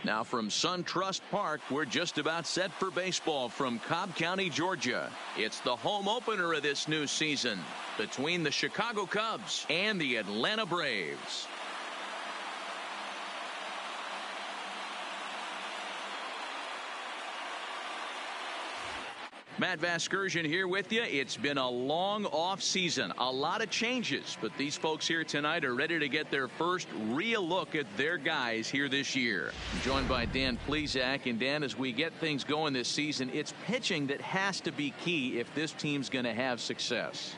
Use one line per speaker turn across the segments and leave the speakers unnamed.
Now from SunTrust Park, we're just about set for baseball from Cobb County, Georgia. It's the home opener of this new season between the Chicago Cubs and the Atlanta Braves. Matt Vasgersian here with you. It's been a long off season, a lot of changes, but these folks here tonight are ready to get their first real look at their guys here this year. I'm joined by Dan Plesac. And Dan, as we get things going this season, it's pitching that has to be key if this team's going to have success.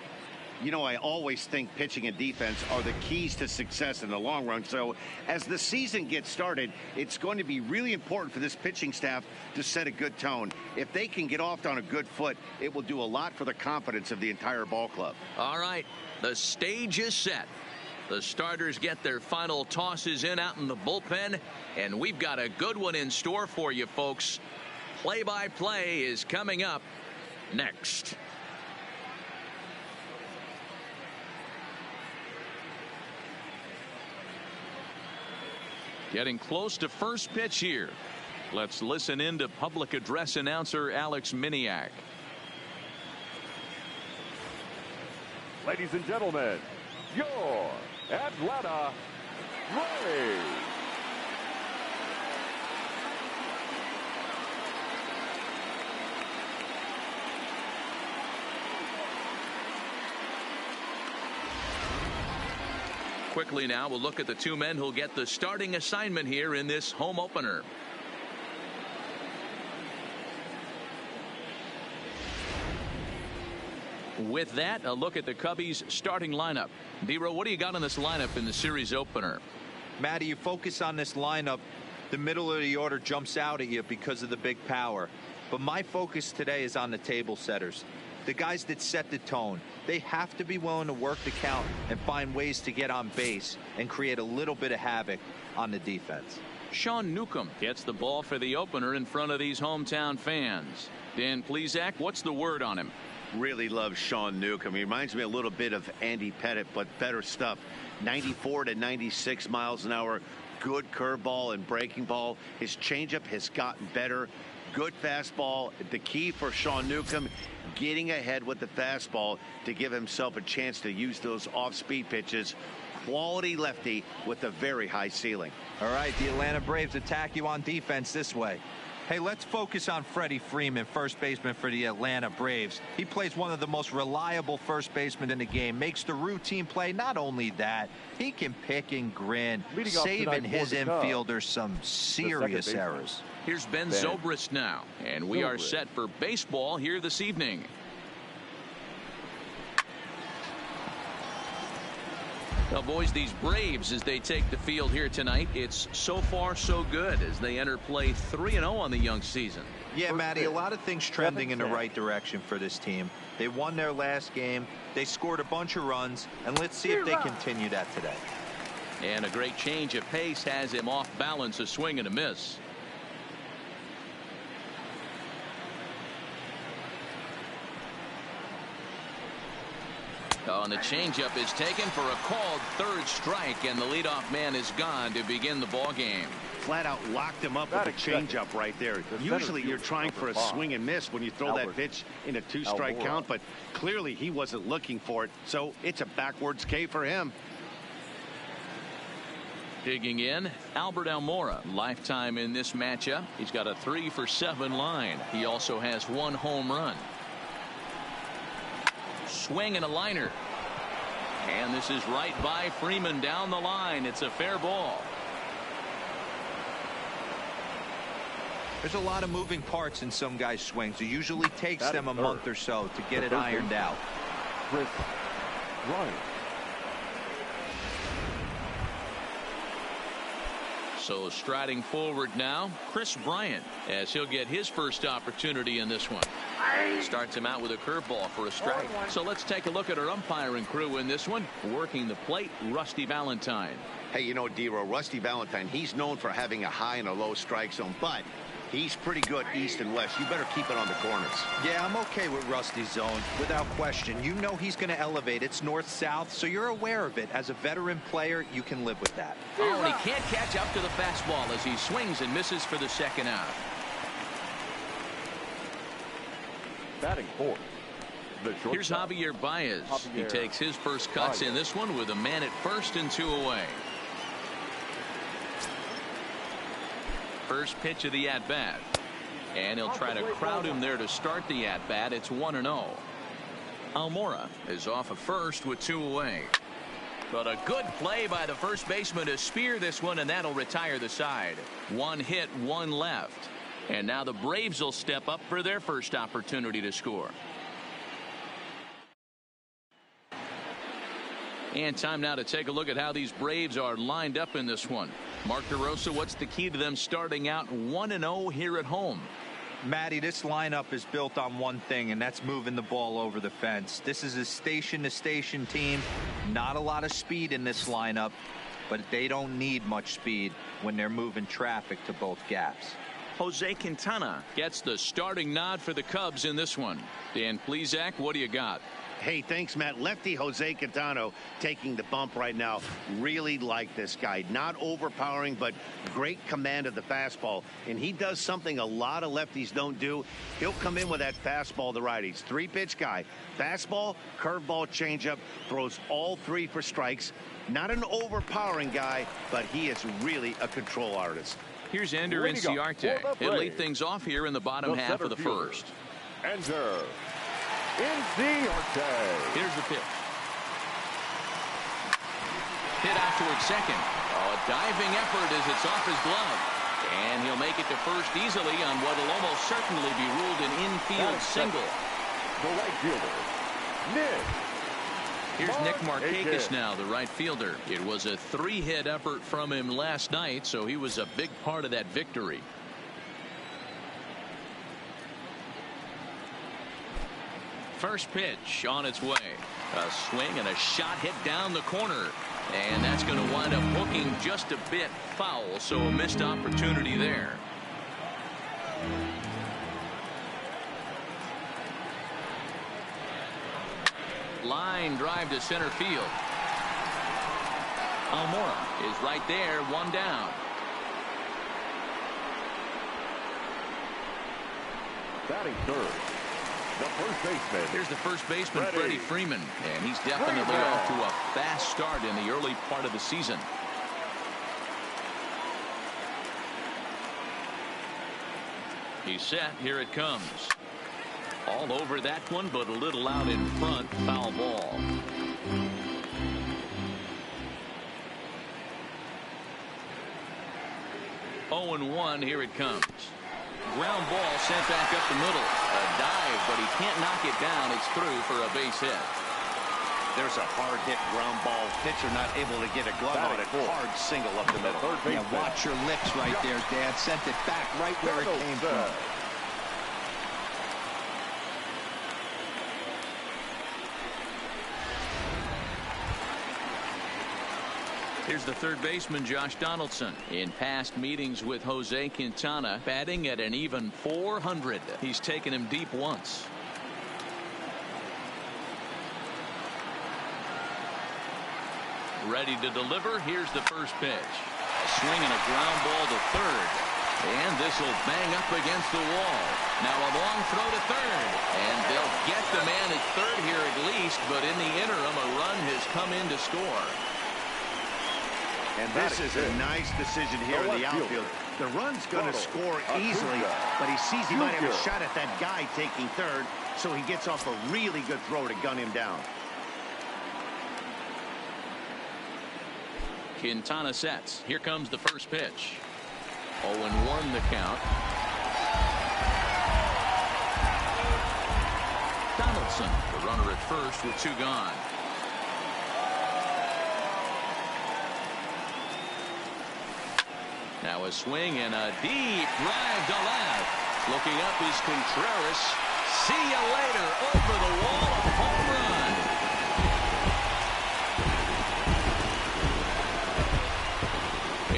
You know, I always think pitching and defense are the keys to success in the long run. So as the season gets started, it's going to be really important for this pitching staff to set a good tone. If they can get off on a good foot, it will do a lot for the confidence of the entire ball club. All right, the stage is set. The starters get their final tosses in out in the bullpen, and we've got a good one in store for you folks. Play-by-play is coming up next. Getting close to first pitch here. Let's listen in to public address announcer Alex Miniak.
Ladies and gentlemen, your Atlanta Braves.
Quickly now, we'll look at the two men who'll get the starting assignment here in this home opener. With that, a look at the Cubbies starting lineup. Dero, what do you got on this lineup in the series opener?
Matty, you focus on this lineup, the middle of the order jumps out at you because of the big power. But my focus today is on the table setters. The guys that set the tone. They have to be willing to work the count and find ways to get on base and create a little bit of havoc on the defense.
Sean Newcomb gets the ball for the opener in front of these hometown fans. Dan Plesac, what's the word on him?
Really love Sean Newcomb. He reminds me a little bit of Andy Pettit, but better stuff. 94 to 96 miles an hour. Good curveball and breaking ball. His changeup has gotten better. Good fastball. The key for Sean Newcomb, getting ahead with the fastball to give himself a chance to use those off-speed pitches. Quality lefty with a very high ceiling.
All right, the Atlanta Braves attack you on defense this way. Hey, let's focus on Freddie Freeman, first baseman for the Atlanta Braves. He plays one of the most reliable first basemen in the game, makes the routine play. Not only that, he can pick and grin, saving his infielders some serious errors.
Here's Ben Zobrist now, and we are set for baseball here this evening. Now, boys, these Braves, as they take the field here tonight, it's so far so good as they enter play 3-0 on the young season.
Yeah, Matty, a lot of things trending in the right direction for this team. They won their last game, they scored a bunch of runs, and let's see if they continue that today.
And a great change of pace has him off balance, a swing and a miss. Oh, and the changeup is taken for a called third strike, and the leadoff man is gone to begin the ball game.
Flat out locked him up with a changeup right there. Usually you're trying for a swing and miss when you throw that pitch in a two-strike count, but clearly he wasn't looking for it, so it's a backwards K for him.
Digging in, Albert Almora, lifetime in this matchup. He's got a 3-for-7 line. He also has one home run. Swing and a liner. And this is right by Freeman down the line. It's a fair ball.
There's a lot of moving parts in some guys' swings. It usually takes them a month or so to get it ironed out.
Chris Bryant.
So striding forward now, Chris Bryant, as he'll get his first opportunity in this one. Starts him out with a curveball for a strike. So let's take a look at our umpiring crew in this one. Working the plate, Rusty Valentine.
Hey, you know, Dero, Rusty Valentine, he's known for having a high and a low strike zone, but He's pretty good east and west. You better keep it on the corners.
Yeah, I'm okay with Rusty's zone, without question. You know he's going to elevate. It's north-south, so you're aware of it. As a veteran player, you can live with that.
Oh, and he can't catch up to the fastball as he swings and misses for the second out.
Batting fourth.
Here's Javier Baez. He takes his first cuts in this one with a man at first and 2 away. First pitch of the at-bat. And he'll try to crowd him there to start the at-bat. It's 1-0. Almora is off of first with 2 away. But a good play by the first baseman to spear this one, and that'll retire the side. 1 hit, 1 left. And now the Braves will step up for their first opportunity to score. And time now to take a look at how these Braves are lined up in this one. Mark DeRosa, what's the key to them starting out 1-0 here at home?
Matty, this lineup is built on one thing, and that's moving the ball over the fence. This is a station-to-station team. Not a lot of speed in this lineup, but they don't need much speed when they're moving traffic to both gaps.
Jose Quintana gets the starting nod for the Cubs in this one. Dan Plesac, what do you got?
Hey, thanks, Matt. Lefty Jose Quintana taking the bump right now. Really like this guy. Not overpowering, but great command of the fastball. And he does something a lot of lefties don't do. He'll come in with that fastball to righties. 3-pitch guy. Fastball, curveball, changeup. Throws all 3 for strikes. Not an overpowering guy, but he is really a control artist.
Here's Ender Inciarte. He'll lead things off here in the bottom half of the first.
Ender Inciarte.
Here's the pitch. Hit out towards second. Oh, a diving effort as it's off his glove. And he'll make it to first easily on what will almost certainly be ruled an infield single.
The right fielder, Nick.
Here's Nick Markakis now, the right fielder. It was a 3-hit effort from him last night, so he was a big part of that victory. First pitch on its way. A swing and a shot hit down the corner. And that's going to wind up hooking just a bit foul, so a missed opportunity there. Line drive to center field. Almora is right there, 1 down.
Batting third, the first baseman.
Here's the first baseman, Freddie Freeman, and he's definitely off to a fast start in the early part of the season. He's set. Here it comes. All over that one, but a little out in front. Foul ball. Oh, and 1. Here it comes. Ground ball sent back up the middle. A dive, but he can't knock it down. It's through for a base hit.
There's a hard hit ground ball. Pitcher not able to get a glove on it. Hard single up the middle.
Yeah, watch your lips right there, Dad. Sent it back right where it came from.
Here's the third baseman, Josh Donaldson. In past meetings with Jose Quintana, batting at an even .400. He's taken him deep once. Ready to deliver. Here's the first pitch. A swing and a ground ball to third. And this will bang up against the wall. Now a long throw to third. And they'll get the man at third here at least. But in the interim, a run has come in to score.
And this is a nice decision here in the outfield. The run's going to score easily, but he sees he might have a shot at that guy taking third, so he gets off a really good throw to gun him down.
Quintana sets. Here comes the first pitch. 0-1 the count. Donaldson, the runner at first with 2 gone. Now a swing and a deep drive to left. Looking up is Contreras. See you later. Over the wall. Home run.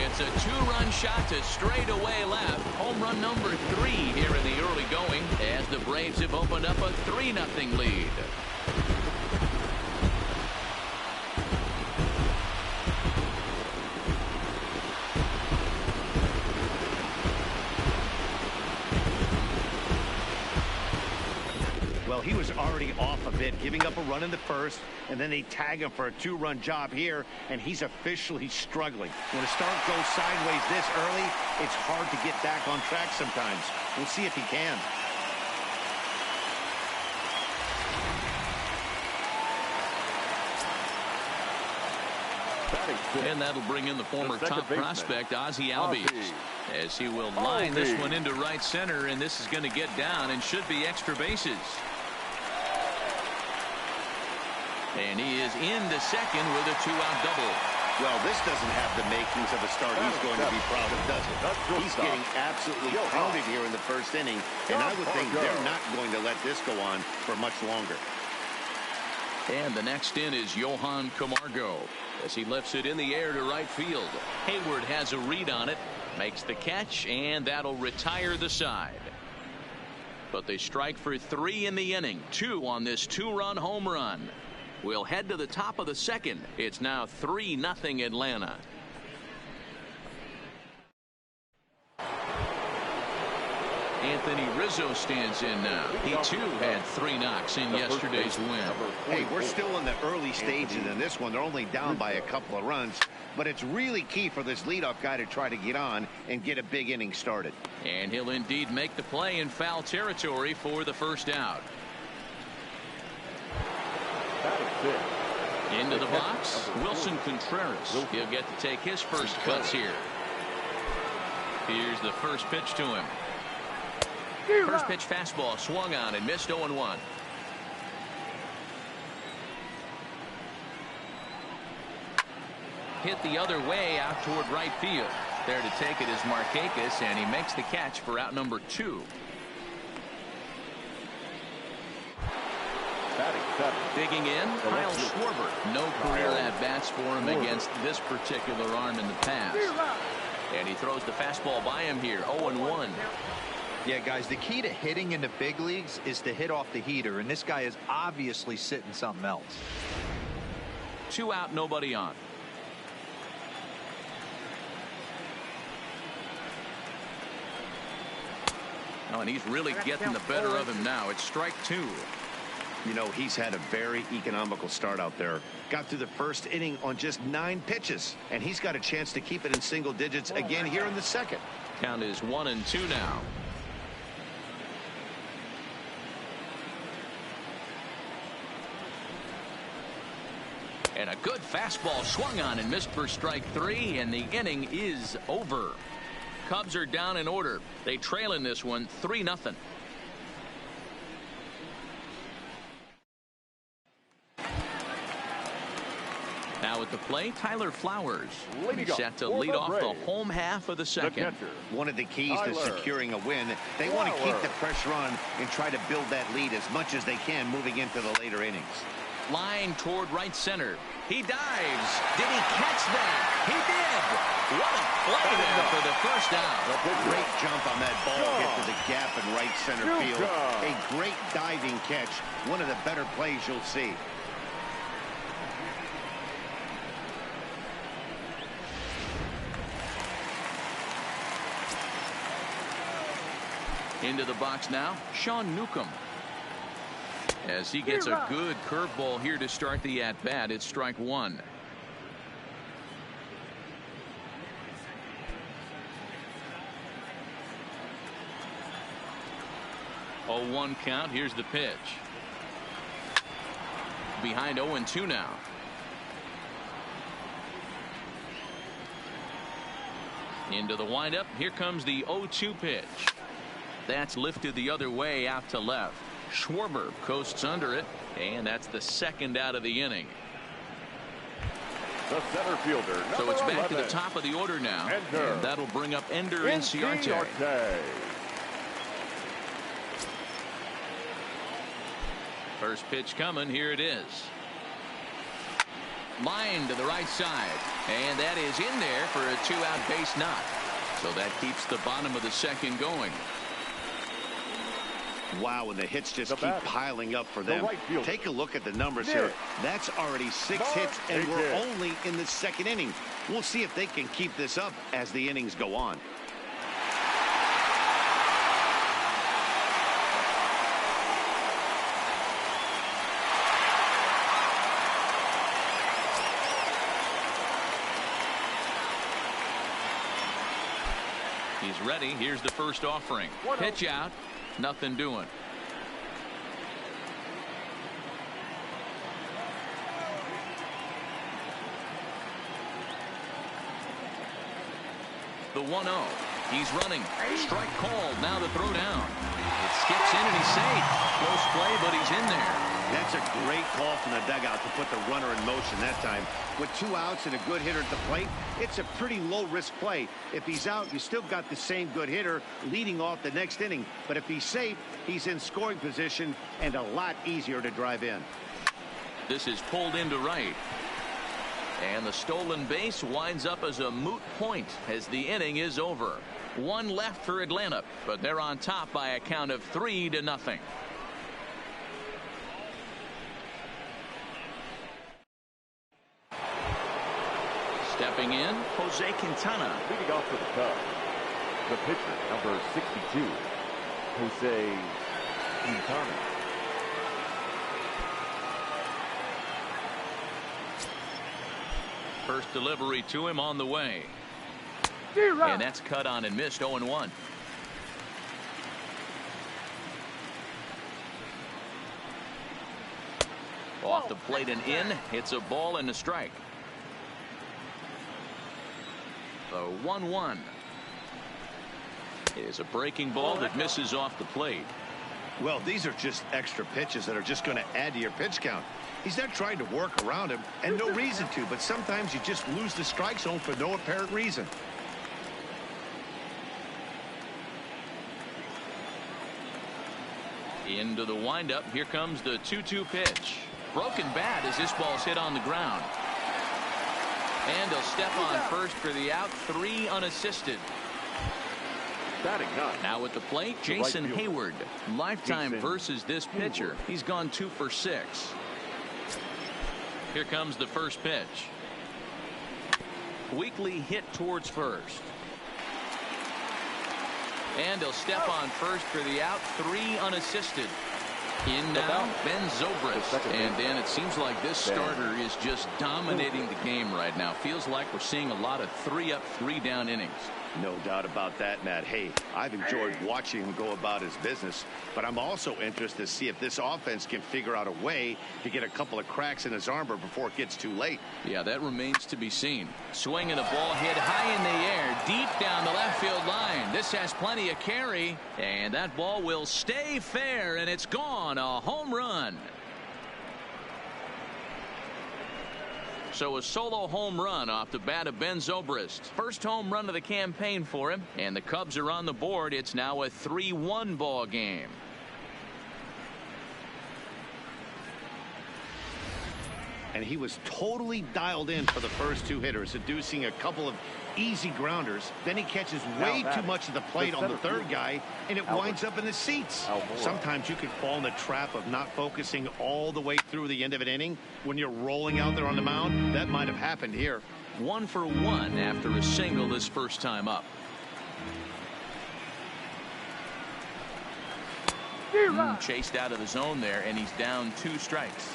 It's a 2-run One shot to straightaway left. Home run number 3 here in the early going as the Braves have opened up a 3-0 lead.
Well, he was already off a bit, giving up a run in the first, and then they tag him for a 2-run job here, and he's officially struggling. When a start goes sideways this early, it's hard to get back on track sometimes. We'll see if he can.
And that'll bring in the former top prospect, Ozzie Albies, as he will line this one into right center, and this is going to get down and should be extra bases. And he is into second with a 2-out double.
Well, this doesn't have the makings of a start he's going to be proud of, does it? He's getting absolutely pounded here in the first inning, and I would think they're not going to let this go on for much longer.
And the next in is Johan Camargo as he lifts it in the air to right field. Hayward has a read on it, makes the catch, and that'll retire the side. But they strike for 3 in the inning, 2 on this 2-run home run. We'll head to the top of the second. It's now 3-0 Atlanta. Anthony Rizzo stands in now. He too had 3 knocks in yesterday's win.
Hey, we're still in the early stages in this one. They're only down by a couple of runs, but it's really key for this leadoff guy to try to get on and get a big inning started.
And he'll indeed make the play in foul territory for the first out. Into the box, Wilson Contreras. He'll get to take his first cuts here. Here's the first pitch to him. First pitch fastball swung on and missed 0-1. Hit the other way out toward right field. There to take it is Markakis, and he makes the catch for out number 2. Digging in, Kyle Schwarber. No career at-bats for him against this particular arm in the past. And he throws the fastball by him here, 0-1.
Yeah, guys, the key to hitting in the big leagues is to hit off the heater, and this guy is obviously sitting something else.
2 out, nobody on. Oh, and he's really getting the better of him now. It's strike 2.
You know, he's had a very economical start out there. Got through the first inning on just 9 pitches, and he's got a chance to keep it in single digits again here in the second.
Count is 1-2 now. And a good fastball swung on and missed for strike 3, and the inning is over. Cubs are down in order. They trail in this one 3-0. Now at the plate, Tyler Flowers. He's set to lead off the home half of the second.
One of the keys to securing a win, they want to keep the pressure on and try to build that lead as much as they can moving into the later innings.
Line toward right center. He dives. Did he catch that? He did. What a play there for the first out.
Great jump on that ball. Hit to the gap in right center field. A great diving catch. One of the better plays you'll see.
Into the box now, Sean Newcomb. As he gets a good curveball here to start the at-bat, it's strike 1. Oh, 1 count. Here's the pitch. Behind 0-2 now. Into the windup. Here comes the 0-2 pitch. That's lifted the other way out to left. Schwarber coasts under it, and that's the second out of the inning.
The center fielder,
so it's back
11.
to the top of the order now, and that'll bring up Ender Inciarte. First pitch coming. Here it is. Line to the right side, and that is in there for a 2-out base knock. So that keeps the bottom of the second going.
Wow, and the hits just keep
batter,
piling up for them.
right fielder.
Take a look at the numbers
Nick.
here. That's already 6 hits, and we're
Nick.
only in the second inning. We'll see if they can keep this up as the innings go on.
He's ready. Here's the first offering. Pitch out. Nothing doing. The 1-0. He's running. Strike called. Now the throw down. It skips in and he's safe. Close play, but he's in there.
That's a great call from the dugout to put the runner in motion that time. With 2 outs and a good hitter at the plate, it's a pretty low-risk play. If he's out, you still got the same good hitter leading off the next inning. But if he's safe, he's in scoring position and a lot easier to drive in.
This is pulled into right. And the stolen base winds up as a moot point as the inning is over. 1 left for Atlanta, but they're on top by a count of 3-0. Stepping in, Jose Quintana.
Leading off for the Cubs, the pitcher, number 62, Jose Quintana.
First delivery to him on the way. And that's cut on and missed. 0-1. Off the plate and in. It's a ball and a strike. The 1-1 is a breaking ball that misses off the plate.
Well, these are just extra pitches that are just going to add to your pitch count. He's not trying to work around him, and no reason to, but sometimes you just lose the strike zone for no apparent reason.
Into the windup. Here comes the 2-2 pitch. Broken bat as this ball's hit on the ground. And he'll step on first for the out. 3 unassisted.
Batting ninth.
Now at the plate, Jason Hayward. Lifetime versus this pitcher. He's gone 2 for 6. Here comes the first pitch. Weakly hit towards first. And he'll step on first for the out. 3 unassisted. In now, Ben Zobrist. And then it seems like this starter is just dominating the game right now. Feels like we're seeing a lot of 3-up, 3-down innings.
No doubt about that, Matt. Hey, I've enjoyed watching him go about his business, but I'm also interested to see if this offense can figure out a way to get a couple of cracks in his armor before it gets too late.
Yeah, that remains to be seen. Swinging a ball hit high in the air, deep down the left field line. This has plenty of carry, and that ball will stay fair, and it's gone. A home run. So a solo home run off the bat of Ben Zobrist. First home run of the campaign for him, and the Cubs are on the board. It's now a 3-1 ball game.
And he was totally dialed in for the first 2 hitters, seducing a couple of easy grounders. Then he catches way too much of the plate on the third guy, and it winds up in the seats. Sometimes you can fall in the trap of not focusing all the way through the end of an inning when you're rolling out there on the mound. That might have happened here.
1 for 1 after a single this first time up. Chased out of the zone there, and he's down 2 strikes.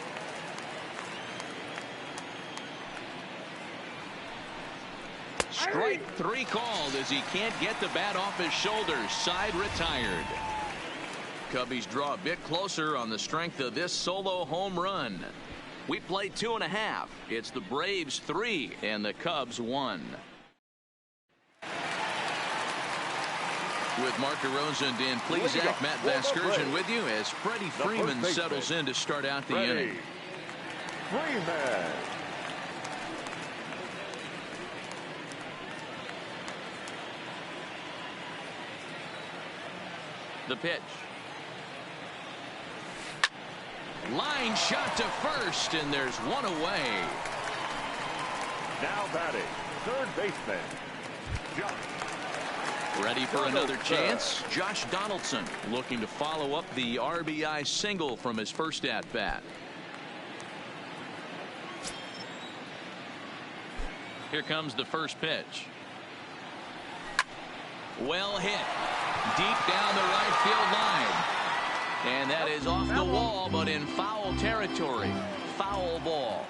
Strike 3 called as he can't get the bat off his shoulders. Side retired. Cubbies draw a bit closer on the strength of this solo home run. We play 2.5. It's the Braves 3 and the Cubs 1. With Mark DeRosa and Dan Plesac, Matt Vasgersian with you as Freddie Freeman settles in to start out the inning.
Freeman.
The pitch. Line shot to first, and there's one away.
Now batting, third baseman, Josh.
Ready for another chance. Josh Donaldson looking to follow up the RBI single from his first at bat. Here comes the first pitch. Well hit. Deep down the right field line. And that is off the wall, but in foul territory. Foul ball.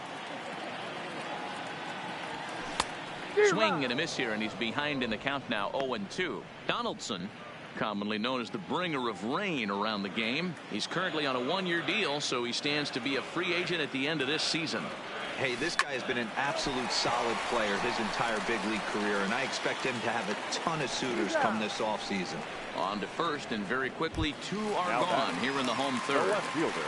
Swing and a miss here, and he's behind in the count now, 0-2. Donaldson, commonly known as the bringer of rain around the game. He's currently on a one-year deal, so he stands to be a free agent at the end of this season.
Hey, this guy has been an absolute solid player his entire big league career, and I expect him to have a ton of suitors come this offseason.
On to first, and very quickly, two are gone here in the home third.
Left fielder,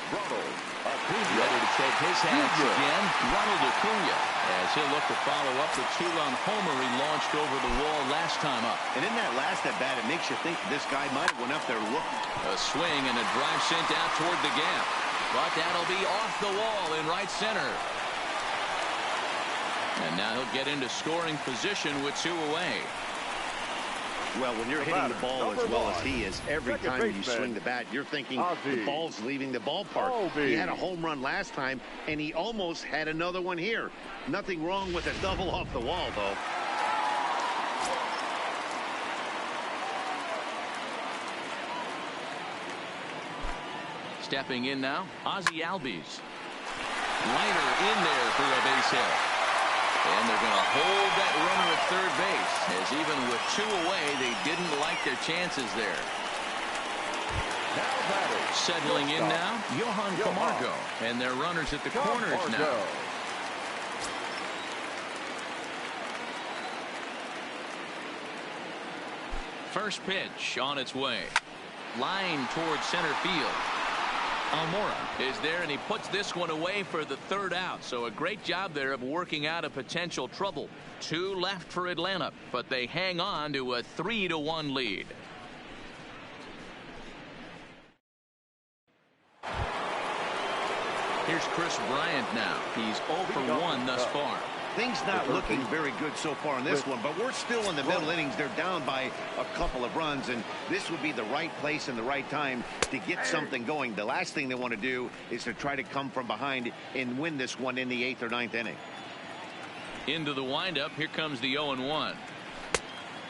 Ronald Acuna.
Ready to take his hats again, Ronald Acuna, as he'll look to follow up the two-run homer he launched over the wall last time up.
And in that last at-bat, it makes you think this guy might have went up there looking.
A swing and a drive sent out toward the gap. But that'll be off the wall in right center. And now he'll get into scoring position with two away.
Well, when you're hitting the ball as well as he is, every time you swing the bat, you're thinking the ball's leaving the ballpark. He had a home run last time, and he almost had another one here. Nothing wrong with a double off the wall, though.
Stepping in now, Ozzie Albies. Liner in there for a base hit. And they're going to hold that runner at third base, as even with two away, they didn't like their chances there. Settling in now, Johan Camargo. And their runners at the corners now. First pitch on its way. Line towards center field. Almora is there, and he puts this one away for the third out. So a great job there of working out a potential trouble. Two left for Atlanta, but they hang on to a 3-1 lead. Here's Chris Bryant now. He's 0 for 1 thus far.
Things not looking very good so far in this one, but we're still in the middle innings. They're down by a couple of runs, and this would be the right place and the right time to get something going. The last thing they want to do is to try to come from behind and win this one in the 8th or 9th inning.
Into the windup, here comes the 0-1.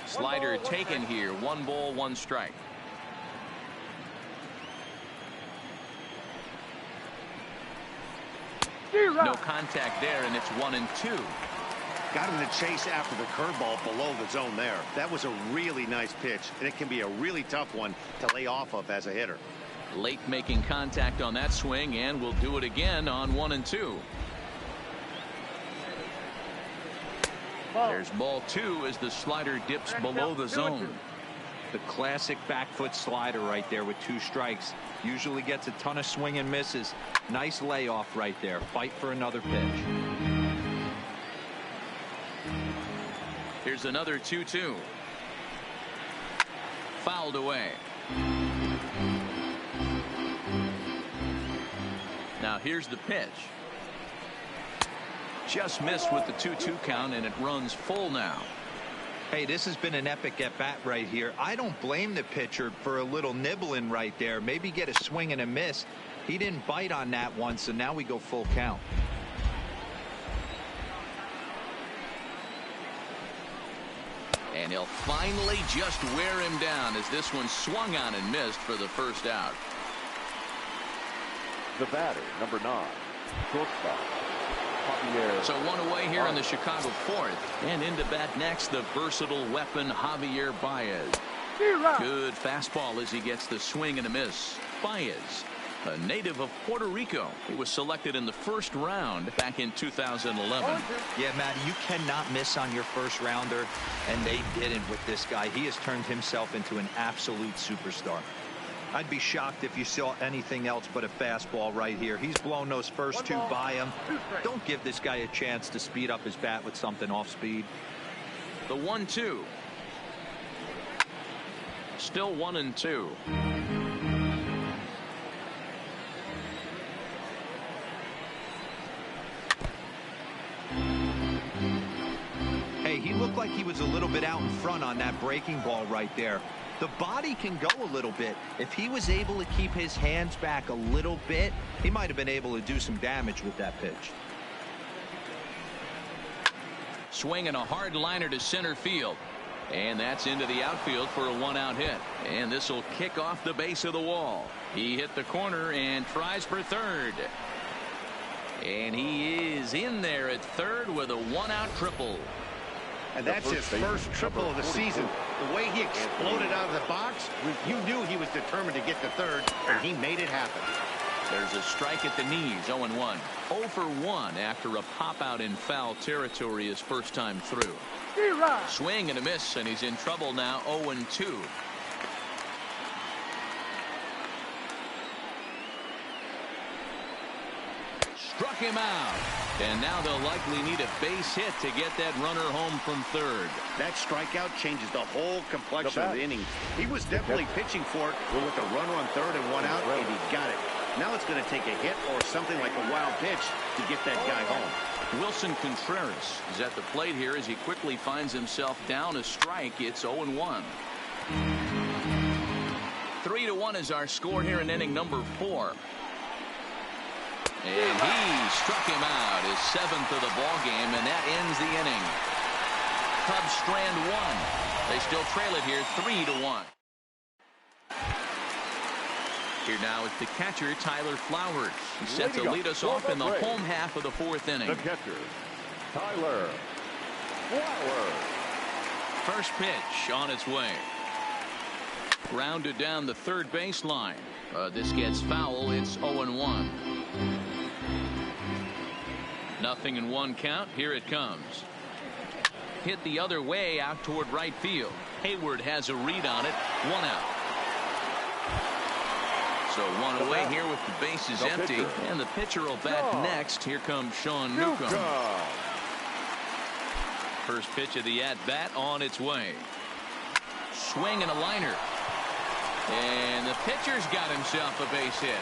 Slider taken here. 1 ball, 1 strike. No contact there, and it's 1-2.
Got him to chase after the curveball below the zone there. That was a really nice pitch, and it can be a really tough one to lay off of as a hitter.
Late making contact on that swing, and will do it again on 1-2. There's ball 2 as the slider dips below the zone.
The classic back foot slider right there with 2 strikes. Usually gets a ton of swing and misses. Nice layoff right there. Fight for another pitch.
Here's another 2-2. Fouled away. Now here's the pitch. Just missed with the 2-2 count, and it runs full now.
Hey, this has been an epic at-bat right here. I don't blame the pitcher for a little nibbling right there. Maybe get a swing and a miss. He didn't bite on that one, so now we go full count.
And he'll finally just wear him down as this one swung on and missed for the first out.
The batter, number 9, shortstop.
So 1 away here in the Chicago 4th. And into bat next, the versatile weapon Javier Baez. Good fastball as he gets the swing and a miss. Baez, a native of Puerto Rico. He was selected in the first round back in 2011.
Yeah, Matty, you cannot miss on your first rounder, and they didn't with this guy. He has turned himself into an absolute superstar. I'd be shocked if you saw anything else but a fastball right here. He's blown those first 2 by him. Don't give this guy a chance to speed up his bat with something off speed.
The 1-2. Still 1-2.
Hey, he looked like he was a little bit out in front on that breaking ball right there. The body can go a little bit. If he was able to keep his hands back a little bit, he might have been able to do some damage with that pitch.
Swinging a hard liner to center field. And that's into the outfield for a one-out hit. And this will kick off the base of the wall. He hit the corner and tries for third. And he is in there at third with a one-out triple.
And that's his first triple of the season. The way he exploded out of the box, you knew he was determined to get to third, and he made it happen.
There's a strike at the knees, 0-1. 0 for 1 after a pop-out in foul territory his first time through. Swing and a miss, and he's in trouble now, 0-2. Struck him out. And now they'll likely need a base hit to get that runner home from third.
That strikeout changes the whole complexion of the inning. He was definitely pitching for it with a runner on third and one out, and he got it. Now it's going to take a hit or something like a wild pitch to get that guy home.
Wilson Contreras is at the plate here as he quickly finds himself down a strike. It's 0-1. 3-1 is our score here in inning number 4. And he struck him out, his 7th of the ball game, and that ends the inning. Cubs strand 1. They still trail it here 3-1. Here now is the catcher, Tyler Flowers. He's set to lead us off in the home half of the 4th inning.
The catcher, Tyler Flowers.
First pitch on its way. Grounded down the third baseline. This gets foul. It's 0-1. 0-1 count. Here it comes. Hit the other way out toward right field. Hayward has a read on it. 1 out. So 1 away here with the bases empty. And the pitcher will bat next. Here comes Sean Newcomb. First pitch of the at-bat on its way. Swing and a liner. And the pitcher's got himself a base hit.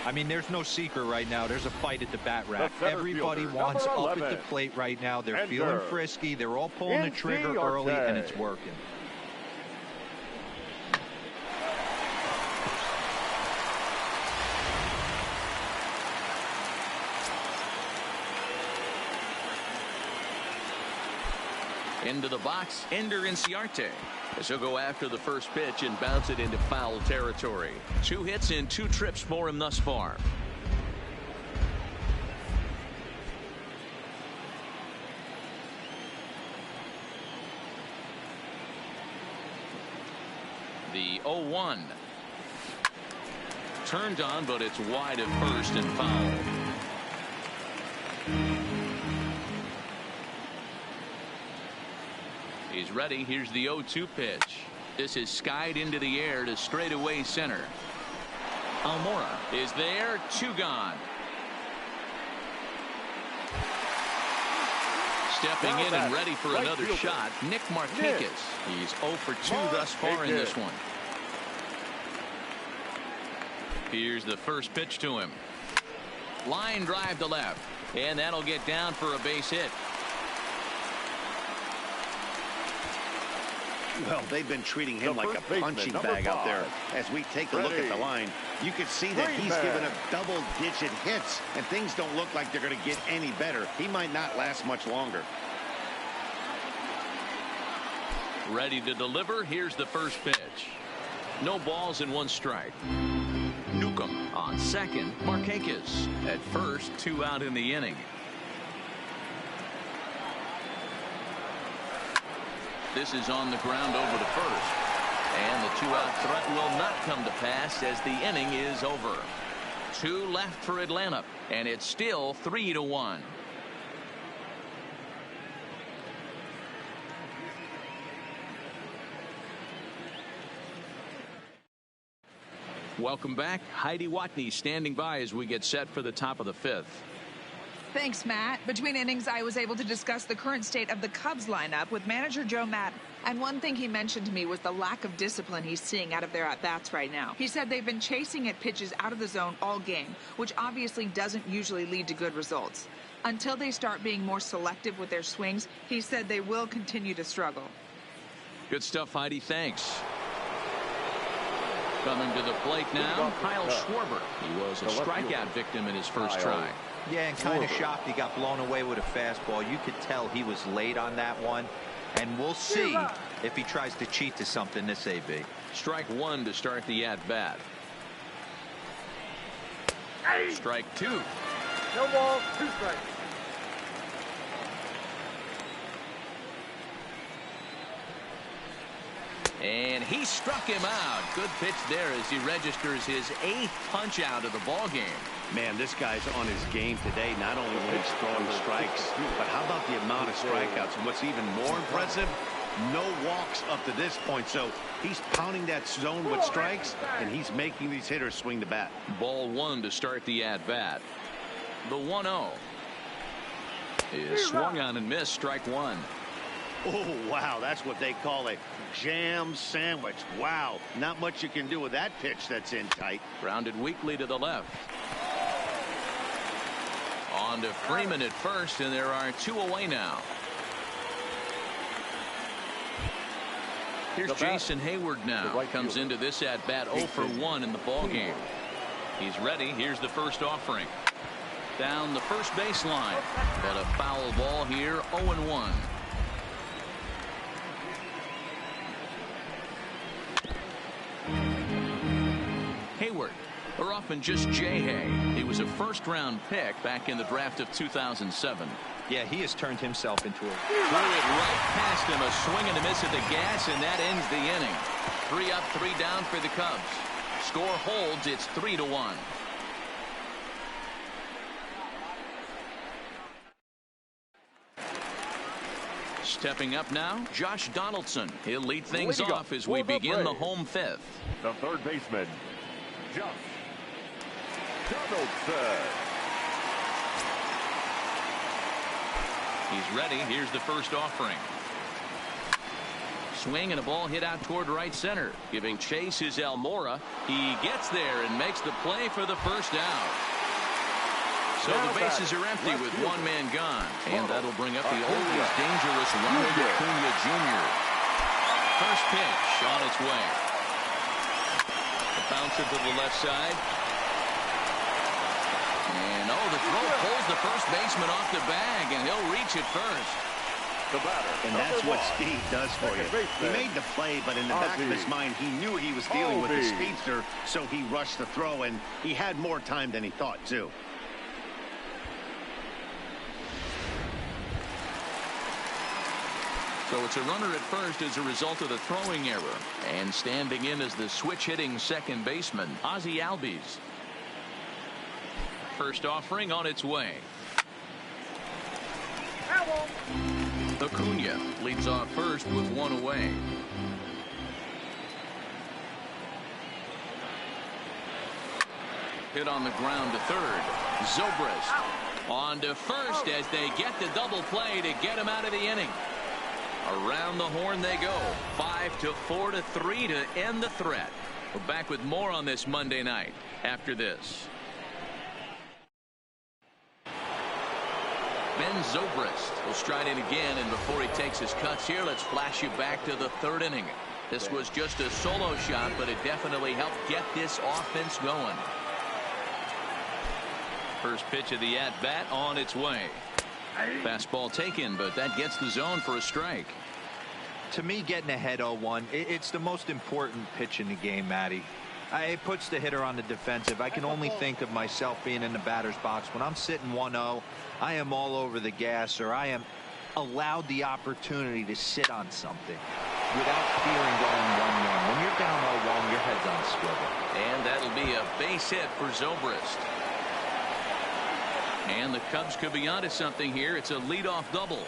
I mean, there's no secret right now. There's a fight at the bat rack. Everybody wants up at the plate right now. They're feeling frisky. They're all pulling the trigger early, and it's working.
Into the box, Ender Inciarte. As he'll go after the first pitch and bounce it into foul territory. 2 hits and 2 trips for him thus far. The 0-1. Turned on, but it's wide at first and foul. He's ready. Here's the 0-2 pitch. This is skied into the air to straightaway center. Almora is there. 2 gone. Stepping in and ready for another shot, Nick Markakis. He's 0 for 2 thus far in this one. Here's the first pitch to him. Line drive to left. And that'll get down for a base hit.
Well, they've been treating him like a punching bag out there. As we take a look at the line, you can see that he's given up double-digit hits, and things don't look like they're going to get any better. He might not last much longer.
Ready to deliver. Here's the first pitch. No balls and 1 strike. Newcomb on second. Markakis at first. 2 out in the inning. This is on the ground over to first. And the 2-out threat will not come to pass as the inning is over. 2 left for Atlanta, and it's still 3-1. Welcome back. Heidi Watney standing by as we get set for the top of the 5th.
Thanks, Matt. Between innings, I was able to discuss the current state of the Cubs lineup with manager Joe Maddon. And one thing he mentioned to me was the lack of discipline he's seeing out of their at-bats right now. He said they've been chasing at pitches out of the zone all game, which obviously doesn't usually lead to good results. Until they start being more selective with their swings, he said they will continue to struggle.
Good stuff, Heidi. Thanks. Coming to the plate now, Kyle Schwarber. He was a strikeout victim in his first try.
Yeah, and kind of shocked he got blown away with a fastball. You could tell he was late on that one. And we'll see if he tries to cheat to something this AB.
Strike one to start the at-bat. Strike two.
No ball, 2 strikes.
And he struck him out. Good pitch there as he registers his 8th punch out of the ball game.
Man, this guy's on his game today, not only when he's throwing strikes, but how about the amount of strikeouts? And what's even more impressive, no walks up to this point. So he's pounding that zone with strikes, and he's making these hitters swing the bat.
Ball one to start the at-bat. The 1-0 is swung on and missed. Strike one.
Oh, wow, that's what they call a jam sandwich. Wow, not much you can do with that pitch that's in tight.
Grounded weakly to the left. On to Freeman at first, and there are 2 away now. Here's Jason Hayward now. Comes into this at bat 0 for 1 in the ball game. He's ready. Here's the first offering. Down the first baseline, but a foul ball here. 0-1. Hayward, or often just J-Hay. He was a first-round pick back in the draft of 2007.
Yeah, he has turned himself into a...
Threw it right past him, a swing and a miss at the gas, and that ends the inning. 3 up, 3 down for the Cubs. Score holds, it's 3-1. Stepping up now, Josh Donaldson. He'll lead things off as we begin the home 5th.
The third baseman, Josh Donaldson.
He's ready. Here's the first offering. Swing and a ball hit out toward right center. Giving chase is Almora. He gets there and makes the play for the first out. So the bases are empty with 1 man gone. And that'll bring up the always dangerous Ronald Acuna Jr. First pitch on its way. A bouncer to the left side. And the throw pulls the first baseman off the bag, and he'll reach it first.
The batter.
And that's what speed does for you. He made the play, but in the back of his mind, he knew he was dealing with the speedster, so he rushed the throw, and he had more time than he thought, too.
So it's a runner at first as a result of the throwing error. And standing in as the switch-hitting second baseman, Ozzie Albies. First offering on its way. Acuna leads off first with 1 away. Hit on the ground to third. Zobrist on to first as they get the double play to get him out of the inning. Around the horn they go. 5-4-3 to end the threat. We're back with more on this Monday night after this. Ben Zobrist will stride in again, and before he takes his cuts here, let's flash you back to the 3rd inning. This was just a solo shot, but it definitely helped get this offense going. First pitch of the at-bat on its way. Fastball taken, but that gets the zone for a strike.
To me, getting ahead 0-1, it's the most important pitch in the game, Matty. It puts the hitter on the defensive. I can only think of myself being in the batter's box. When I'm sitting 1-0, I am all over the gas, or I am allowed the opportunity to sit on something without fearing going 1-1. When you're down 0-1, your head's on a swivel.
And that'll be a base hit for Zobrist. And the Cubs could be onto something here. It's a leadoff double.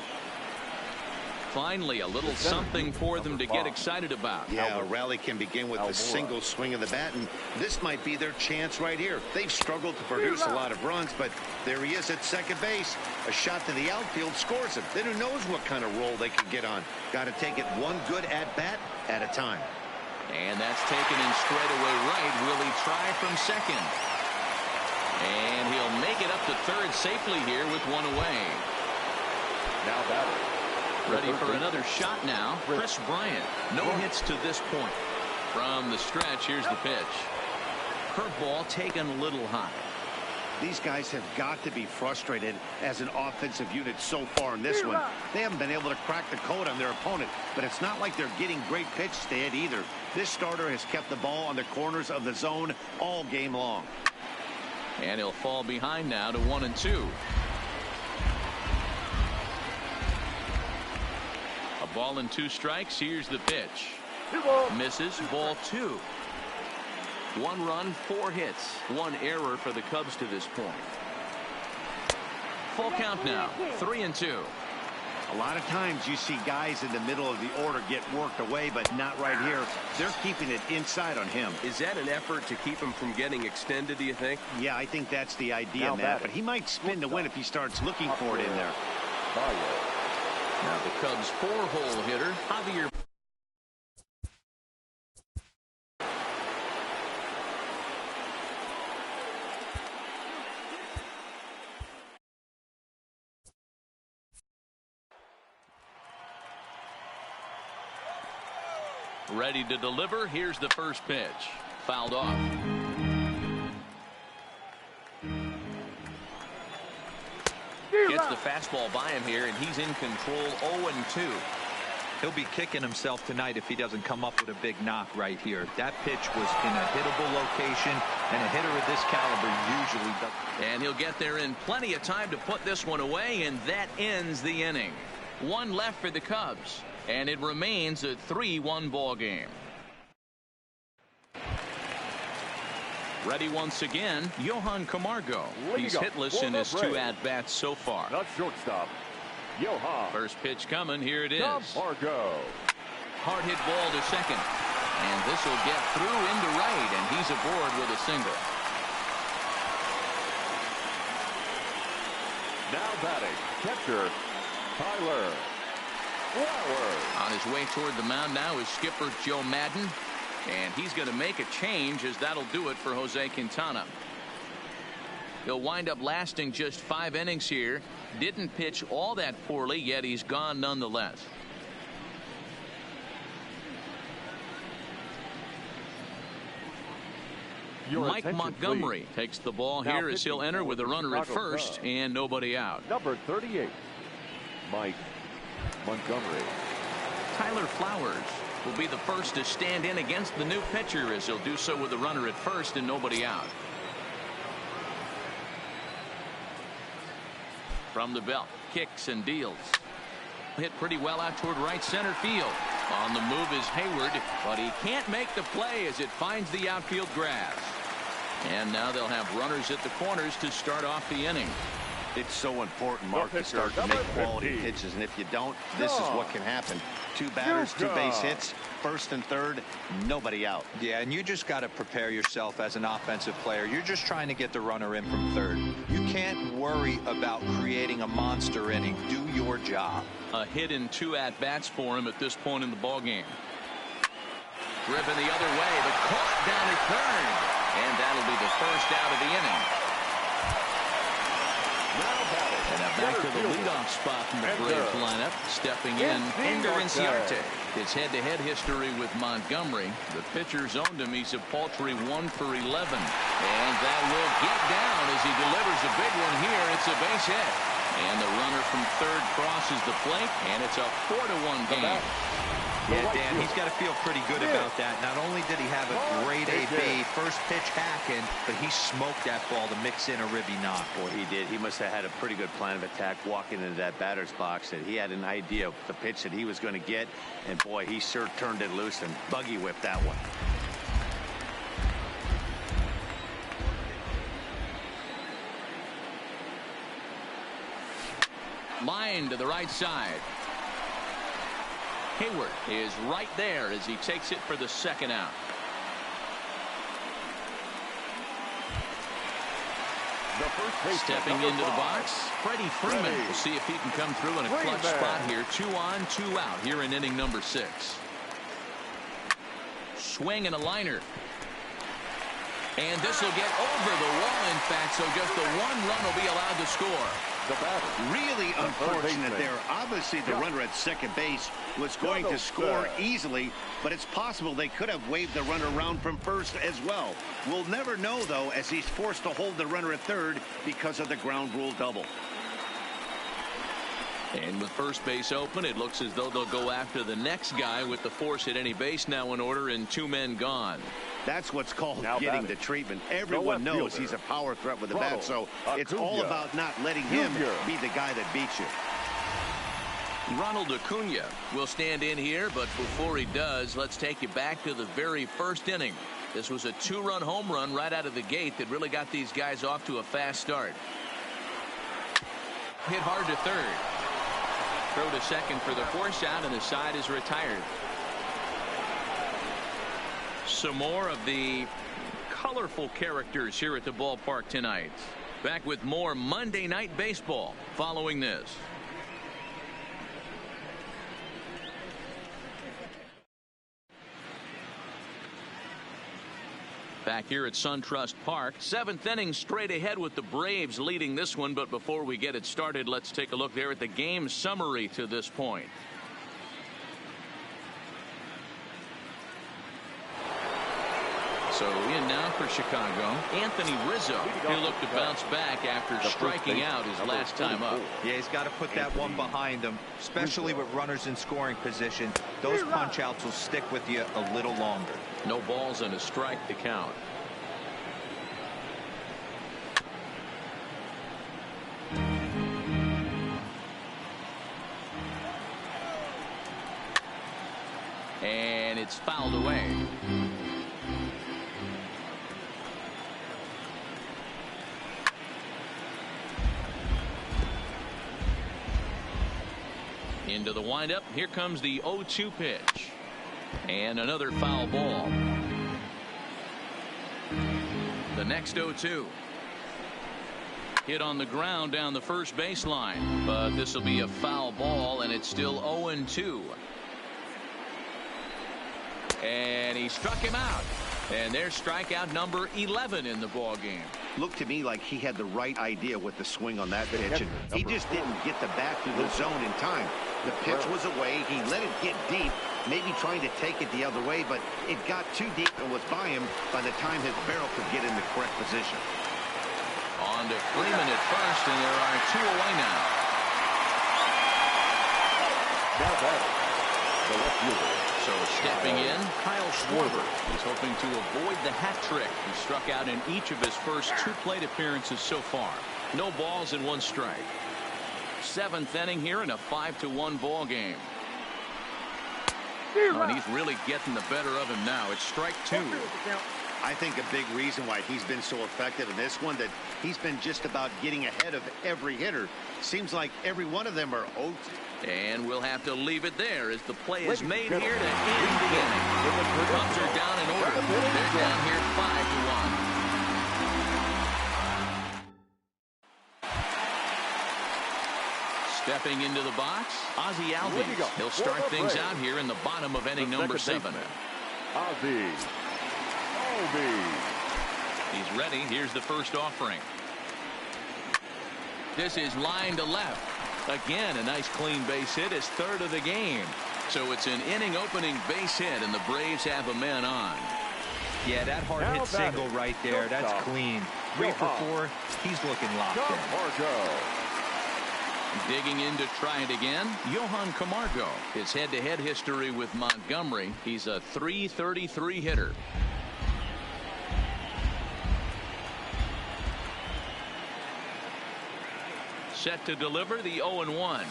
Finally, a little something for them to get excited about.
Yeah, a rally can begin with a single swing of the bat, and this might be their chance right here. They've struggled to produce a lot of runs, but there he is at second base. A shot to the outfield scores him. Then who knows what kind of roll they could get on. Got to take it one good at-bat at a time.
And that's taken in straightaway right. Will he try from second? And he'll make it up to third safely here with one away.
Now batting.
Ready for another shot now. Chris Bryant. No hits to this point. From the stretch, here's the pitch. Curveball taken a little high.
These guys have got to be frustrated as an offensive unit so far in this one. They haven't been able to crack the code on their opponent, but it's not like they're getting great pitches to hit either. This starter has kept the ball on the corners of the zone all game long.
And he'll fall behind now to 1-2. A ball and 2 strikes. Here's the pitch. Misses. Ball 2. 1 run, 4 hits, 1 error for the Cubs to this point. Full count now. 3-2.
A lot of times you see guys in the middle of the order get worked away, but not right here. They're keeping it inside on him.
Is that an effort to keep him from getting extended, do you think?
Yeah, I think that's the idea, Matt. But he might spin to win if he starts looking for it in there.
Now the Cubs' 4-hole hitter, Javier. Ready to deliver. Here's the first pitch. Fouled off. Gets the fastball by him here, and he's in control. 0-2.
He'll be kicking himself tonight if he doesn't come up with a big knock right here. That pitch was in a hittable location, and a hitter of this caliber usually does.
And he'll get there in plenty of time to put this one away, and that ends the inning. 1 left for the Cubs, and it remains a 3-1 ball game. Ready once again, Johan Camargo. He's hitless in his 2 at-bats so far.
Not shortstop, Johan.
First pitch coming. Here it is.
Camargo.
Hard hit ball to second. And this will get through into right, and he's aboard with a single.
Now batting, catcher, Tyler Flowers.
On his way toward the mound now is skipper Joe Madden. And he's going to make a change, as that'll do it for Jose Quintana. He'll wind up lasting just 5 innings here. Didn't pitch all that poorly, yet he's gone nonetheless. Mike Montgomery takes the ball here as he'll enter with a runner at first and nobody out.
Number 38, Mike Montgomery.
Tyler Flowers will be the first to stand in against the new pitcher, as he'll do so with a runner at first and nobody out. From the belt, kicks and deals. Hit pretty well out toward right center field. On the move is Hayward, but he can't make the play as it finds the outfield grass. And now they'll have runners at the corners to start off the inning.
It's so important, Mark, to start to make quality pitches, and if you don't, this is what can happen. 2 batters, 2 base hits, first and third, nobody out.
Yeah, and you just got to prepare yourself as an offensive player. You're just trying to get the runner in from third. You can't worry about creating a monster inning. Do your job.
A hit in 2 at-bats for him at this point in the ballgame. Driven the other way, but caught down at third. And that'll be the first out of the inning. And now back to the leadoff spot in the Braves lineup. Stepping in, Ender Inciarte. His head-to-head history with Montgomery. The pitcher's owned him. He's a paltry 1 for 11. And that will get down as he delivers a big one here. It's a base hit. And the runner from third crosses the plate, and it's a 4-1 game.
Yeah, Dan, he's got to feel pretty good about that. Not only did he have a great AB, first pitch hacking, but he smoked that ball to mix in a ribby knock.
Boy, he did. He must have had a pretty good plan of attack walking into that batter's box. That he had an idea of the pitch that he was going to get, and boy, he sure turned it loose and buggy whipped that one.
Line to the right side. Hayward is right there as he takes it for the second out. Stepping into the box, Freddie Freeman. We'll see if he can come through in a clutch spot here. 2 on, 2 out here in inning number 6. Swing and a liner. And this will get over the wall, in fact, so just the 1 run will be allowed to score.
Really unfortunate there. Obviously, the runner at second base was going to score easily, but it's possible they could have waved the runner around from first as well. We'll never know, though, as he's forced to hold the runner at third because of the ground rule double.
And with first base open, it looks as though they'll go after the next guy with the force at any base now in order and 2 men gone.
That's what's called getting the treatment. Everyone knows he's a power threat with the bat, so it's all about not letting him be the guy that beats you.
Ronald Acuna will stand in here, but before he does, let's take you back to the very first inning. This was a 2-run home run right out of the gate that really got these guys off to a fast start. Hit hard to third. Throw to second for the force out, and the side is retired. Some more of the colorful characters here at the ballpark tonight. Back with more Monday Night Baseball following this. Back here at SunTrust Park, 7th inning straight ahead with the Braves leading this one. But before we get it started, let's take a look there at the game summary to this point. So in now for Chicago, Anthony Rizzo. He'll look to bounce back after striking out his last time up.
Yeah, he's got to put that one behind him, especially with runners in scoring position. Those punch outs will stick with you a little longer.
No balls and a strike to count. And it's fouled away. Into the windup. Here comes the 0-2 pitch. And another foul ball. The next 0-2. Hit on the ground down the first baseline. But this will be a foul ball, and it's still 0-2. And he struck him out. And there's strikeout number 11 in the ball game.
Looked to me like he had the right idea with the swing on that pitch, and he just didn't get the bat through the zone in time. The pitch was away. He let it get deep, maybe trying to take it the other way, but it got too deep and was by him by the time his barrel could get in the correct position.
On to Freeman at first, and there are 2 away now.
Now batting, the left fielder.
So stepping in, Kyle Schwarber. He's hoping to avoid the hat trick. He struck out in each of his first 2 plate appearances so far. No balls and 1 strike. 7th inning here in a 5-1 ball game. And he's really getting the better of him now. It's strike 2.
I think a big reason why he's been so effective in this one, that he's been just about getting ahead of every hitter. Seems like every one of them are out.
And we'll have to leave it there as the play is made here to end the inning. Cubs are down in order. They're down here 5-1. Stepping into the box, Ozzie Albies. He'll start things out here in the bottom of inning number 7.
Ozzie Albies.
He's ready. Here's the first offering. This is line to left. Again, a nice clean base hit, his 3rd of the game. So it's an inning opening base hit, and the Braves have a man on.
Yeah, that hard hit single right there. That's clean. 3 for 4. He's looking locked in.
Digging in to try it again, Johan Camargo. His head-to-head history with Montgomery. He's a .333 hitter. Set to deliver the 0-1.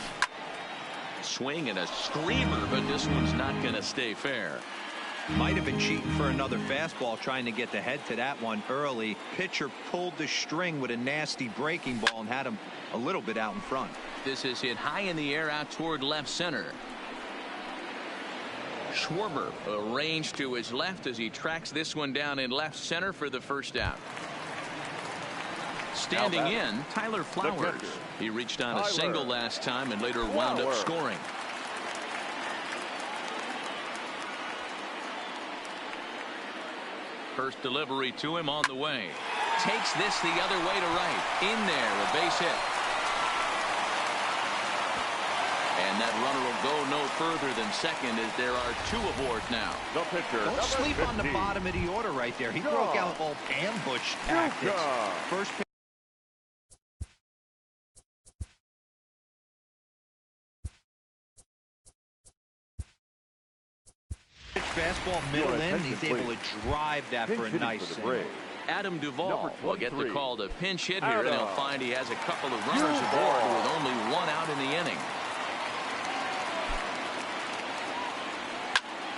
Swing and a screamer, but this one's not going to stay fair.
Might have been cheating for another fastball, trying to get the head to that one early. Pitcher pulled the string with a nasty breaking ball and had him a little bit out in front.
This is hit high in the air out toward left center. Schwarber arranged to his left as he tracks this one down in left center for the first out. Standing in, Tyler Flowers. He reached on a single last time and later wound up scoring. First delivery to him on the way. Takes this the other way to right. In there, a base hit. And that runner will go no further than second as there are 2 aboard now.
The pitcher,
Don't sleep
15.
on the bottom of the order right there. He broke out all ambush tactics. First pitch. Fastball middle in, he's able to drive that for a nice single.
Adam Duvall will get the call to pinch hit here, and he'll find he has a couple of runners aboard with only 1 out in the inning.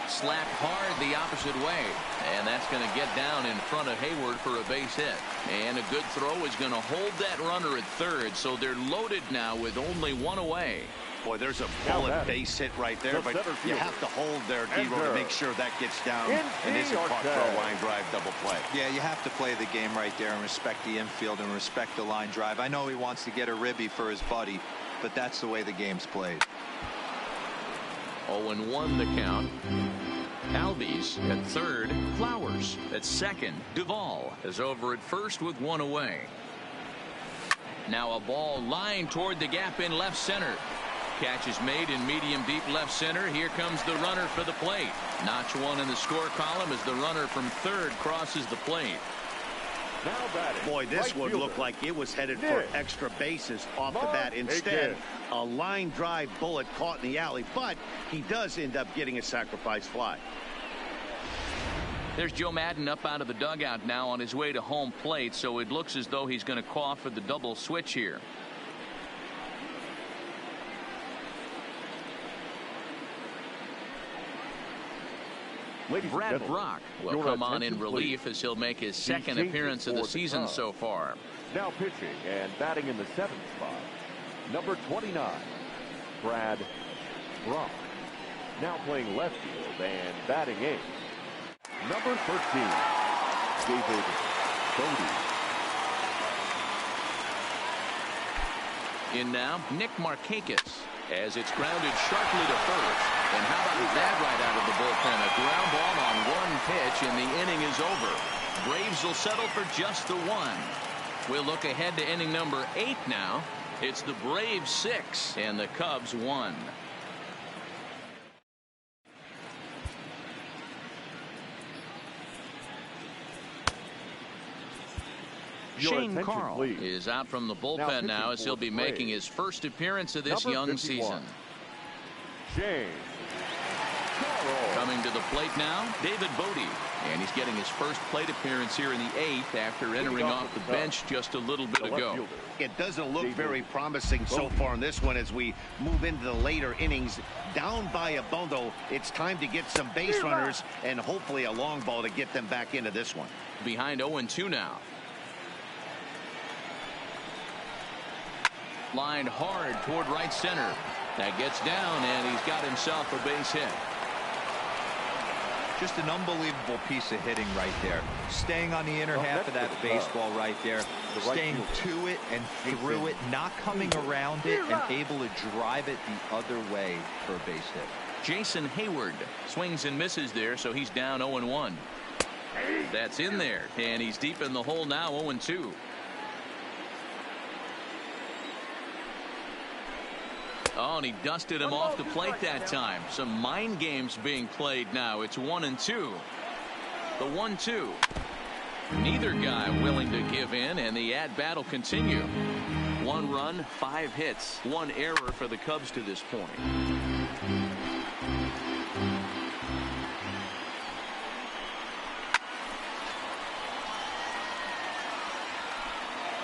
Slapped hard the opposite way, and that's going to get down in front of Hayward for a base hit. And a good throw is going to hold that runner at third, so they're loaded now with only 1 away.
Boy, there's a bullet base hit right there, but you have to hold there, D-Row, to make sure that gets down and isn't caught for a line drive double play.
Yeah, you have to play the game right there and respect the infield and respect the line drive. I know he wants to get a ribby for his buddy, but that's the way the game's played.
0-1 the count. Albies at third, Flowers at second. Duvall is over at first with 1 away. Now a ball lined toward the gap in left center. Catch is made in medium deep left center. Here comes the runner for the plate. Notch 1 in the score column as the runner from third crosses the plate.
Boy, this would look like it was headed for extra bases off the bat. Instead, a line drive bullet caught in the alley, but he does end up getting a sacrifice fly.
There's Joe Madden up out of the dugout now on his way to home plate, so it looks as though he's going to call for the double switch here. Brad Brock will come on in relief as he'll make his second appearance of the season so far.
Now pitching and batting in the 7th spot, number 29, Brad Brock. Now playing left field and batting 8th, number 13, David Bodie.
In now, Nick Markakis as it's grounded sharply to first. And how about that right out of the bullpen? A ground ball on 1 pitch and the inning is over. Braves will settle for just the 1. We'll look ahead to inning number 8 now. It's the Braves 6 and the Cubs 1. Shane Carl is out from the bullpen now as he'll be making his first appearance of this young season.
Shane Carl.
Coming to the plate now, David Bodie. And he's getting his first plate appearance here in the 8th after entering off the bench just a little bit ago.
It doesn't look very promising so far in this one as we move into the later innings. Down by a bundle, it's time to get some base runners and hopefully a long ball to get them back into this one.
Behind 0-2 now. Lined hard toward right center. That gets down, and he's got himself a base hit.
Just an unbelievable piece of hitting right there. Staying on the inner half of that baseball right there. Staying to it and through it, not coming around it, and able to drive it the other way for a base hit.
Jason Hayward swings and misses there, so he's down 0-1. That's in there, and he's deep in the hole now, 0-2. Oh, and he dusted him off the plate that time. Some mind games being played now. It's 1-2. The 1-2. Neither guy willing to give in, and the at-bat will continue. 1 run, 5 hits, 1 error for the Cubs to this point.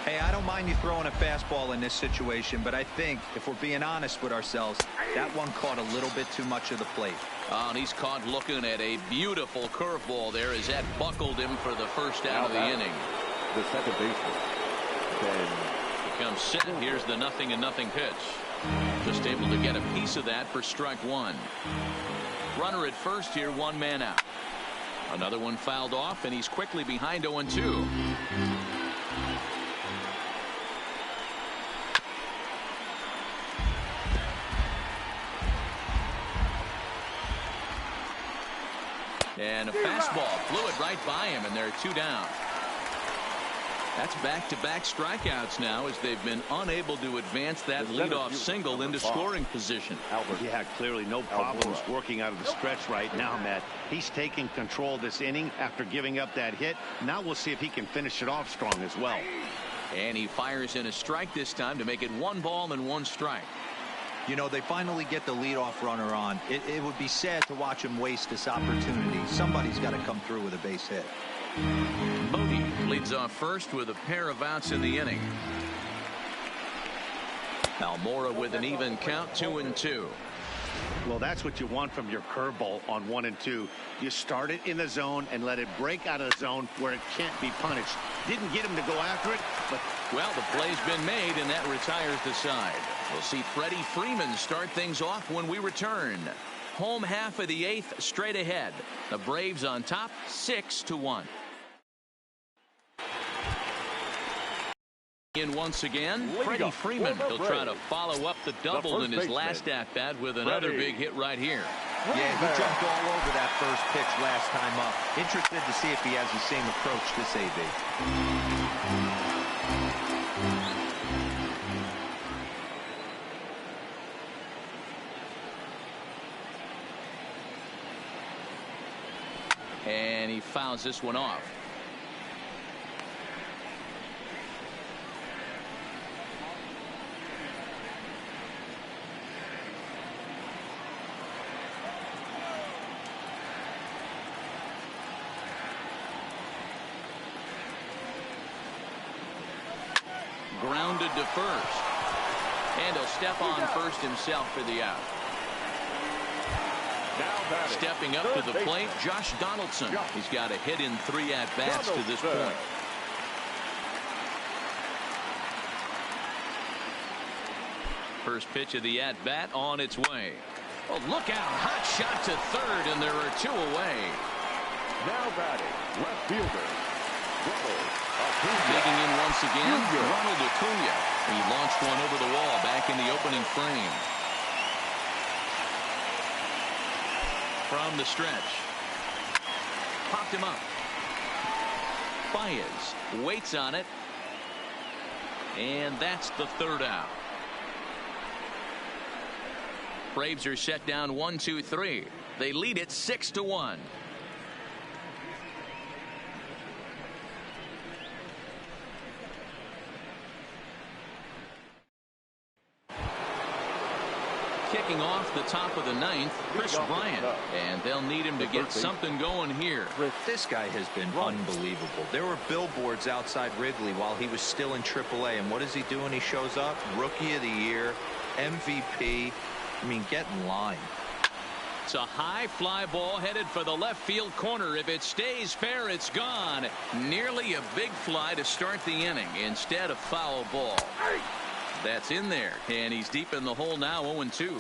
Hey, I don't mind you throwing a fastball in this situation, but I think if we're being honest with ourselves, that one caught a little bit too much of the plate.
Oh, and he's caught looking at a beautiful curveball there as that buckled him for the first out of the inning.
The second baseman.
Comes set. Here's the 0-0 pitch. Just able to get a piece of that for strike 1. Runner at first here, one man out. Another one fouled off, and he's quickly behind 0-2. And a fastball flew it right by him, and there are 2 down. That's back-to-back strikeouts now, as they've been unable to advance that leadoff single into scoring position.
Yeah, clearly no problems working out of the stretch right now, Matt. He's taking control of this inning after giving up that hit. Now we'll see if he can finish it off strong as well.
And he fires in a strike this time to make it 1 ball and 1 strike.
You know, they finally get the leadoff runner on. It would be sad to watch him waste this opportunity. Somebody's got to come through with a base hit.
Bodie leads off first with a pair of outs in the inning. Almora with an even count, 2-2.
Well, that's what you want from your curveball on 1 and 2. You start it in the zone and let it break out of the zone where it can't be punished. Didn't get him to go after it, but
well, the play's been made, and that retires the side. We'll see Freddie Freeman start things off when we return. Home half of the 8th, straight ahead. The Braves on top, 6-1. In once again, Freddie Freeman. He'll try to follow up the double in his last at-bat with another big hit right here.
Yeah, he jumped all over that first pitch last time up. Interested to see if he has the same approach this AB.
And he fouls this one off. Grounded to first. And he'll step on first himself for the out. Stepping up to the plate, Josh Donaldson. He's got a hit in 3 at-bats to this point. First pitch of the at-bat on its way. Oh, look out. Hot shot to third, and there are 2 away.
Now batting, left fielder.
Digging in once again, Ronald Acuna. He launched one over the wall back in the opening frame. From the stretch. Popped him up. Baez waits on it. And that's the 3rd out. Braves are set down 1-2-3. They lead it 6-1. Kicking off the top of the 9th, Chris Bryant, and they'll need him to get something going here.
This guy has been unbelievable. There were billboards outside Wrigley while he was still in AAA, and what does he do when he shows up? Rookie of the Year, MVP. I mean, get in line.
It's a high fly ball headed for the left field corner. If it stays fair, it's gone. Nearly a big fly to start the inning instead of foul ball. That's in there, and he's deep in the hole now, 0-2.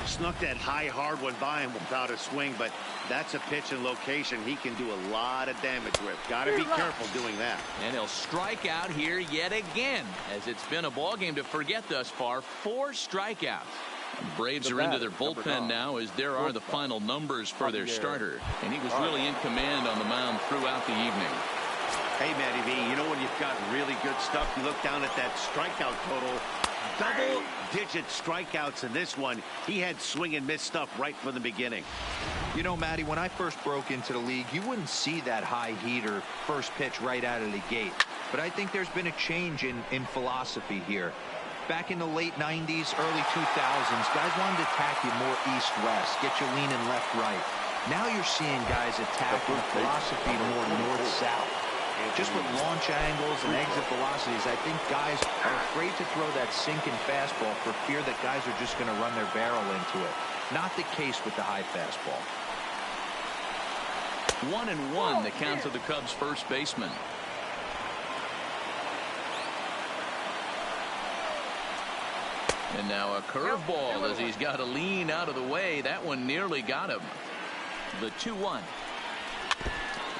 Snuck that high hard one by him without a swing, but that's a pitch and location he can do a lot of damage with. Got to be careful doing that.
And he'll strike out here yet again, as it's been a ball game to forget thus far. 4 strikeouts. Braves are into their bullpen now, as there are the final numbers for their starter, and he was really in command on the mound throughout the evening.
Hey, Matty V, you know when you've got really good stuff, you look down at that strikeout total. Double-digit strikeouts in this one. He had swing and miss stuff right from the beginning.
You know, Matty, when I first broke into the league, you wouldn't see that high heater first pitch right out of the gate. But I think there's been a change in philosophy here. Back in the late 90s, early 2000s, guys wanted to attack you more east-west, get you leaning left-right. Now you're seeing guys attack with philosophy more north-south. Just with launch angles and exit velocities, I think guys are afraid to throw that sinking fastball for fear that guys are just going to run their barrel into it. Not the case with the high fastball.
1-1 the count of the Cubs' first baseman. And now a curveball as he's got to lean out of the way. That one nearly got him. The 2-1.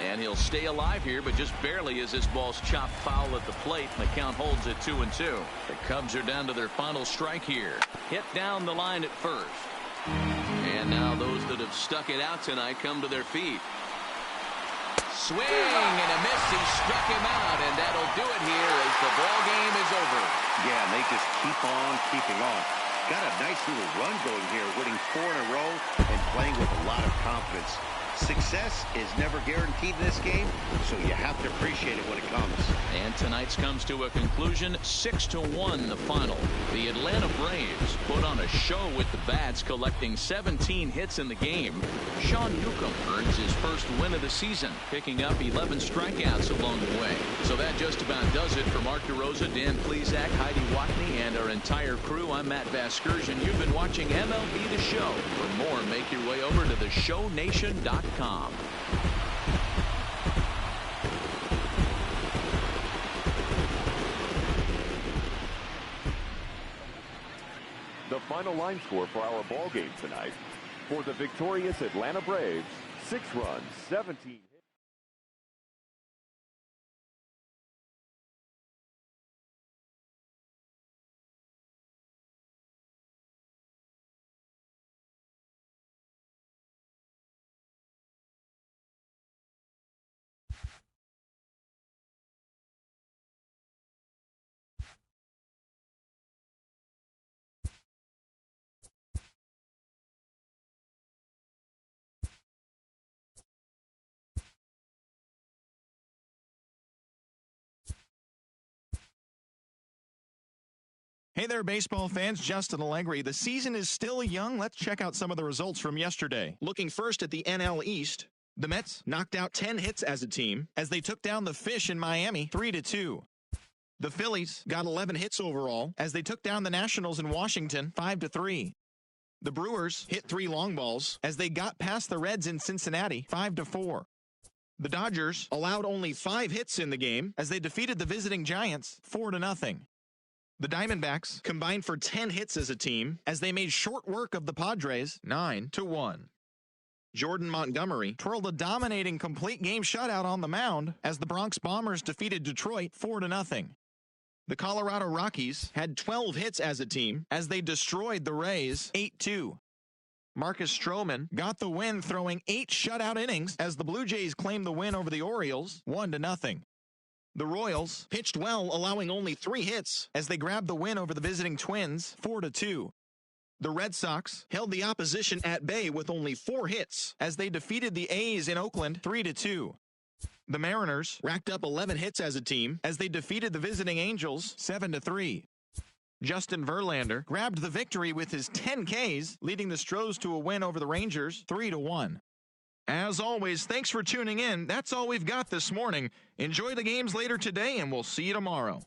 And he'll stay alive here, but just barely as this ball's chopped foul at the plate. And the count holds at 2-2. The Cubs are down to their final strike here. Hit down the line at first. And now those that have stuck it out tonight come to their feet. Swing and a miss. He struck him out, and that'll do it here as the ball game is over.
Yeah, and they just keep on keeping on. Got a nice little run going here, winning 4 in a row and playing with a lot of confidence. Success is never guaranteed in this game, so you have to appreciate it when it comes.
And tonight's comes to a conclusion, 6-1 the final. The Atlanta Braves put on a show with the bats, collecting 17 hits in the game. Sean Newcomb earns his first win of the season, picking up 11 strikeouts along the way. So that just about does it. For Mark DeRosa, Dan Plesac, Heidi Watney, and our entire crew, I'm Matt Vasgersian. You've been watching MLB The Show. For more, make your way over to theshownation.com.
The final line score for our ball game tonight. For the victorious Atlanta Braves, 6 runs, 17 hits.
Hey there, baseball fans. Justin Allegri. The season is still young. Let's check out some of the results from yesterday. Looking first at the NL East, the Mets knocked out 10 hits as a team as they took down the Fish in Miami 3-2. The Phillies got 11 hits overall as they took down the Nationals in Washington 5-3. The Brewers hit 3 long balls as they got past the Reds in Cincinnati 5-4. The Dodgers allowed only 5 hits in the game as they defeated the visiting Giants 4-0. The Diamondbacks combined for 10 hits as a team as they made short work of the Padres 9-1. Jordan Montgomery twirled a dominating complete game shutout on the mound as the Bronx Bombers defeated Detroit 4-0. The Colorado Rockies had 12 hits as a team as they destroyed the Rays 8-2. Marcus Stroman got the win, throwing 8 shutout innings as the Blue Jays claimed the win over the Orioles 1-0. The Royals pitched well, allowing only 3 hits as they grabbed the win over the visiting Twins 4-2. The Red Sox held the opposition at bay with only 4 hits as they defeated the A's in Oakland 3-2. The Mariners racked up 11 hits as a team as they defeated the visiting Angels 7-3. Justin Verlander grabbed the victory with his 10 Ks, leading the Stros to a win over the Rangers 3-1. As always, thanks for tuning in. That's all we've got this morning. Enjoy the games later today, and we'll see you tomorrow.